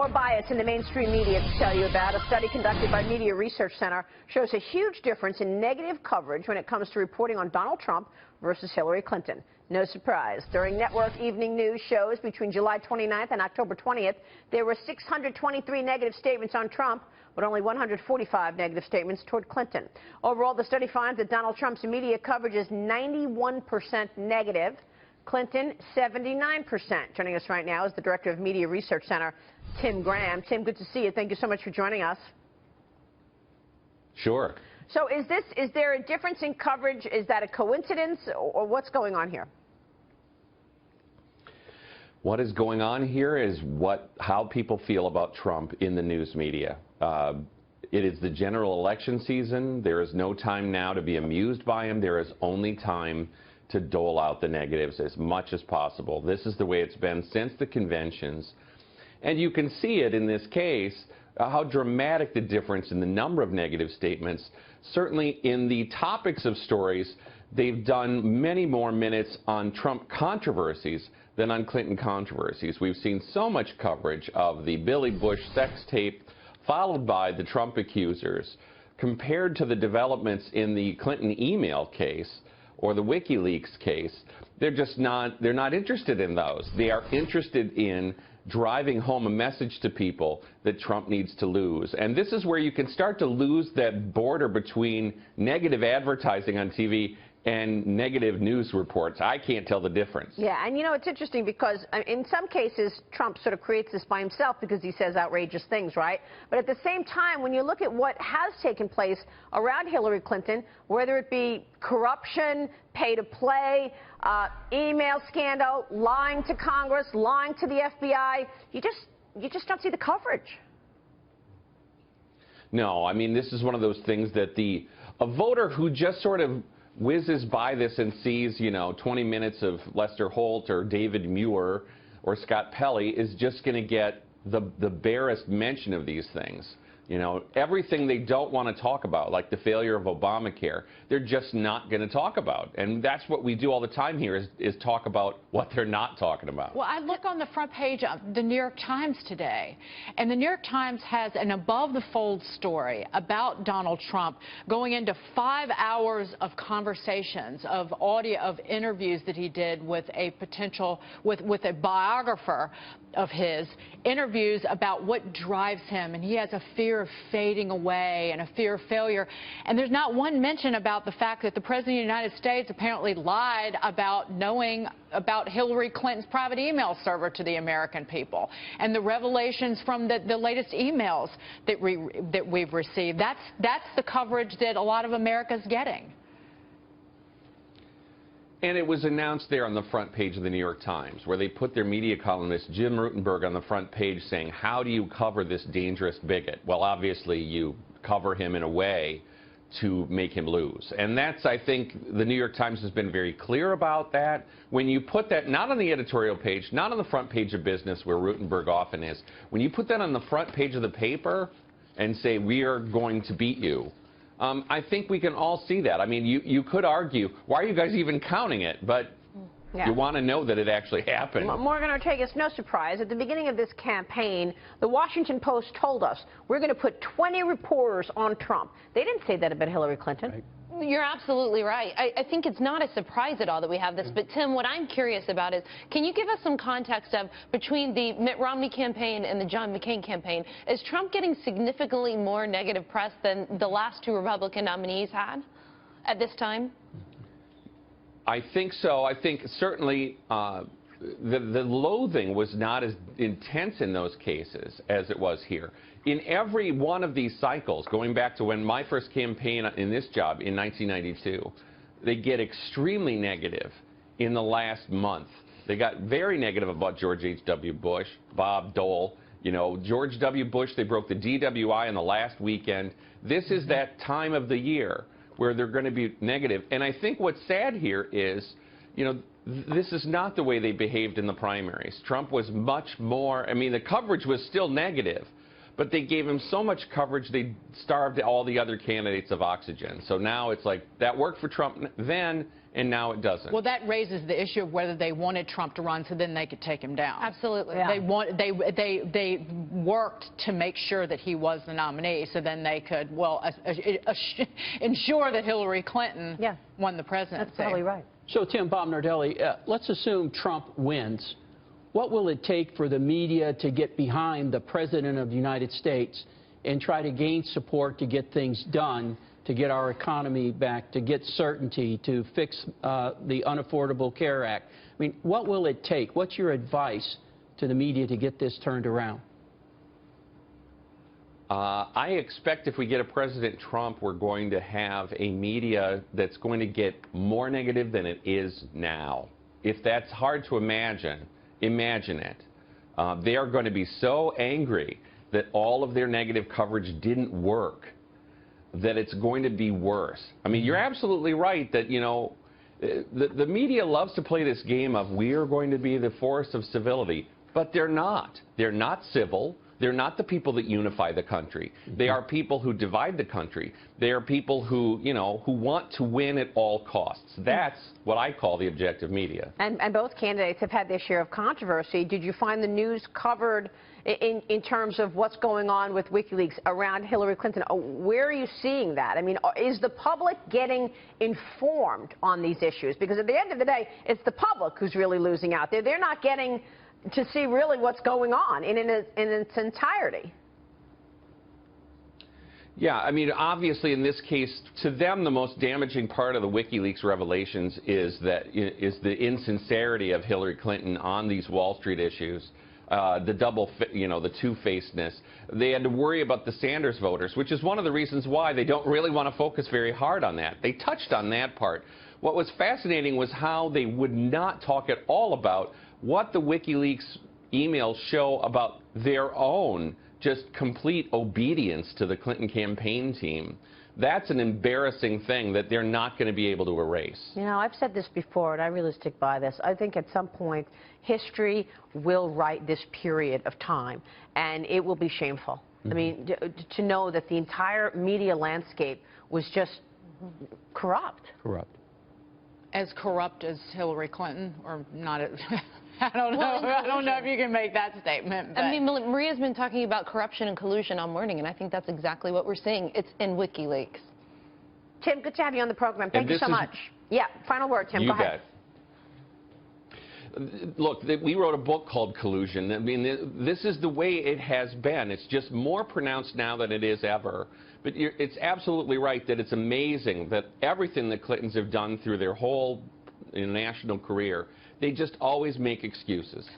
more bias in the mainstream media to tell you about. A study conducted by Media Research Center shows a huge difference in negative coverage when it comes to reporting on Donald Trump versus Hillary Clinton. No surprise. During network evening news shows between July 29th and October 20th, there were 623 negative statements on Trump, but only 145 negative statements toward Clinton. Overall, the study finds that Donald Trump's media coverage is 91% negative. Clinton, 79%. Joining us right now is the director of Media Research Center, Tim Graham. Tim, good to see you. Thank you so much for joining us. Sure. So is there a difference in coverage? Is that a coincidence, or what's going on here? What is going on here is how people feel about Trump in the news media. It is the general election season. There is no time now to be amused by him. There is only time to dole out the negatives as much as possible. This is the way it's been since the conventions. And you can see it in this case, how dramatic the difference in the number of negative statements. Certainly in the topics of stories, they've done many more minutes on Trump controversies than on Clinton controversies. We've seen so much coverage of the Billy Bush sex tape, followed by the Trump accusers, compared to the developments in the Clinton email case or the WikiLeaks case. They're not interested in those. They are interested in driving home a message to people that Trump needs to lose. And this is where you can start to lose that border between negative advertising on TV and negative news reports. I can't tell the difference. Yeah, and you know, it's interesting because in some cases, Trump sort of creates this by himself because he says outrageous things, right? But at the same time, when you look at what has taken place around Hillary Clinton, whether it be corruption, pay to play, email scandal, lying to Congress, lying to the FBI, you just don't see the coverage. No, I mean, this is one of those things that a voter who just sort of whizzes by this and sees, 20 minutes of Lester Holt or David Muir or Scott Pelley is just going to get the barest mention of these things. Everything they don't want to talk about, like the failure of Obamacare, they're just not going to talk about. And that's what we do all the time here is talk about what they're not talking about. Well, I look on the front page of the New York Times today, and the New York Times has an above-the-fold story about Donald Trump going into 5 hours of conversations, of audio, of interviews that he did with a with a biographer of his, interviews about what drives him, and he has a fear of fading away and a fear of failure. And there's not one mention about the fact that the President of the United States apparently lied about knowing about Hillary Clinton's private email server to the American people, and the revelations from the latest emails that we've received. That's the coverage that a lot of America's getting. And it was announced there on the front page of the New York Times, where they put their media columnist Jim Rutenberg on the front page saying, how do you cover this dangerous bigot? Well, obviously, you cover him in a way to make him lose. And that's, I think, the New York Times has been very clear about that. When you put that not on the editorial page, not on the front page of Business, where Rutenberg often is, when you put that on the front page of the paper and say, we are going to beat you, I think we can all see that. I mean, you could argue, why are you guys even counting it? But you want to know that it actually happened. Morgan Ortega, it's no surprise. At the beginning of this campaign, the Washington Post told us we're going to put 20 reporters on Trump. They didn't say that about Hillary Clinton. Right. You're absolutely right. I think it's not a surprise at all that we have this. But, Tim, what I'm curious about is, can you give us some context of between the Mitt Romney campaign and the John McCain campaign? Is Trump getting significantly more negative press than the last two Republican nominees had at this time? I think so. I think certainly the loathing was not as intense in those cases as it was here. In every one of these cycles, going back to when my first campaign in this job in 1992, they get extremely negative in the last month. They got very negative about George H.W. Bush, Bob Dole. George W. Bush, they broke the DWI in the last weekend. This is that time of the year where they're going to be negative. And I think what's sad here is, this is not the way they behaved in the primaries. Trump was much more, I mean, the coverage was still negative, but they gave him so much coverage they starved all the other candidates of oxygen. So now it's like that worked for Trump then, and now it doesn't. Well, that raises the issue of whether they wanted Trump to run so then they could take him down. Absolutely. Yeah. They worked to make sure that he was the nominee so then they could, well, ensure that Hillary Clinton won the presidency. That's probably right. So, Tim, Bob Nardelli, let's assume Trump wins. What will it take for the media to get behind the President of the United States and try to gain support to get things done, to get our economy back, to get certainty, to fix the Unaffordable Care Act? I mean, what will it take? What's your advice to the media to get this turned around? I expect if we get a President Trump, we're going to have a media that's going to get more negative than it is now. If that's hard to imagine, imagine it. They are going to be so angry that all of their negative coverage didn't work that it's going to be worse. I mean, you're absolutely right that, you know, the media loves to play this game of we're going to be the force of civility, but they're not. They're not civil. They're not the people that unify the country. They are people who divide the country. They are people who, you know, who want to win at all costs. That's what I call the objective media. And both candidates have had their share of controversy. Did you find the news covered in terms of what's going on with WikiLeaks around Hillary Clinton? Where are you seeing that? I mean, is the public getting informed on these issues? Because at the end of the day, it's the public who's really losing out there. They're not getting to see really what's going on in its entirety. Yeah, I mean, obviously in this case, to them, the most damaging part of the WikiLeaks revelations is the insincerity of Hillary Clinton on these Wall Street issues, the two-facedness. They had to worry about the Sanders voters, which is one of the reasons why they don't really want to focus very hard on that. They touched on that part. What was fascinating was how they would not talk at all about what the WikiLeaks emails show about their own just complete obedience to the Clinton campaign team. That's an embarrassing thing that they're not going to be able to erase. You know, I've said this before, and I really stick by this. I think at some point, history will write this period of time, and it will be shameful. I mean, to know that the entire media landscape was just corrupt. Corrupt. As corrupt as Hillary Clinton, or not? I don't know. I don't know if you can make that statement. But. I mean, Maria's been talking about corruption and collusion all morning, and I think that's exactly what we're seeing. It's in WikiLeaks. Tim, good to have you on the program. Thank you so much. Yeah, final word, Tim. Go ahead. Look, we wrote a book called Collusion. I mean, this is the way it has been. It's just more pronounced now than it is ever. But it's absolutely right that it's amazing that everything the Clintons have done through their whole national career, they just always make excuses.